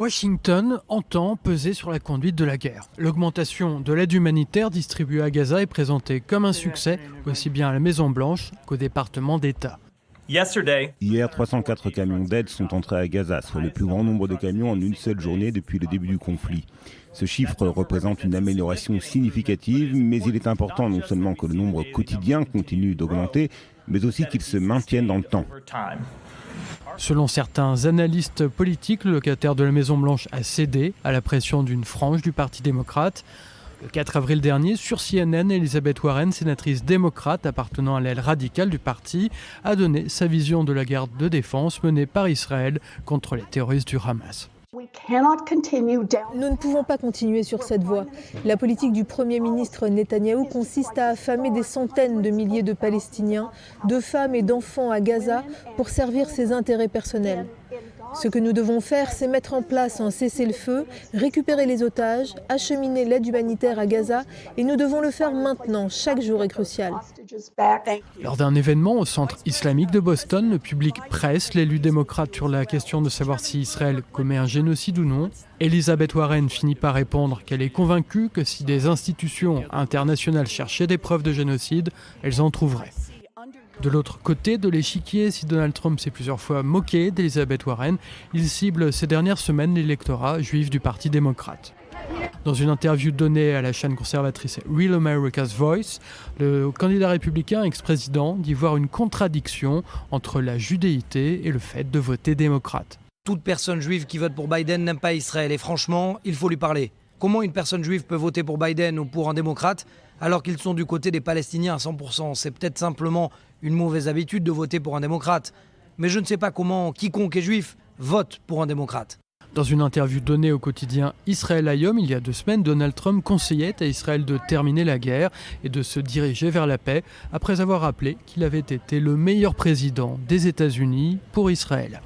Washington entend peser sur la conduite de la guerre. L'augmentation de l'aide humanitaire distribuée à Gaza est présentée comme un succès, aussi bien à la Maison-Blanche qu'au département d'État. Hier, 304 camions d'aide sont entrés à Gaza, soit le plus grand nombre de camions en une seule journée depuis le début du conflit. Ce chiffre représente une amélioration significative, mais il est important non seulement que le nombre quotidien continue d'augmenter, mais aussi qu'il se maintienne dans le temps. Selon certains analystes politiques, le locataire de la Maison-Blanche a cédé à la pression d'une frange du Parti démocrate. Le 4 avril dernier, sur CNN, Elizabeth Warren, sénatrice démocrate appartenant à l'aile radicale du parti, a donné sa vision de la guerre de défense menée par Israël contre les terroristes du Hamas. Nous ne pouvons pas continuer sur cette voie. La politique du Premier ministre Netanyahou consiste à affamer des centaines de milliers de Palestiniens, de femmes et d'enfants à Gaza pour servir ses intérêts personnels. Ce que nous devons faire, c'est mettre en place un cessez-le-feu, récupérer les otages, acheminer l'aide humanitaire à Gaza et nous devons le faire maintenant. Chaque jour est crucial. Lors d'un événement au centre islamique de Boston, le public presse l'élu démocrate sur la question de savoir si Israël commet un génocide ou non. Elizabeth Warren finit par répondre qu'elle est convaincue que si des institutions internationales cherchaient des preuves de génocide, elles en trouveraient. De l'autre côté de l'échiquier, si Donald Trump s'est plusieurs fois moqué d'Elizabeth Warren, il cible ces dernières semaines l'électorat juif du Parti démocrate. Dans une interview donnée à la chaîne conservatrice Real America's Voice, le candidat républicain ex-président dit voir une contradiction entre la judéité et le fait de voter démocrate. Toute personne juive qui vote pour Biden n'aime pas Israël et franchement, il faut lui parler. Comment une personne juive peut voter pour Biden ou pour un démocrate alors qu'ils sont du côté des Palestiniens à 100%? C'est peut-être simplement une mauvaise habitude de voter pour un démocrate. Mais je ne sais pas comment quiconque est juif vote pour un démocrate. Dans une interview donnée au quotidien Israël Hayom, il y a 2 semaines, Donald Trump conseillait à Israël de terminer la guerre et de se diriger vers la paix, après avoir rappelé qu'il avait été le meilleur président des États-Unis pour Israël.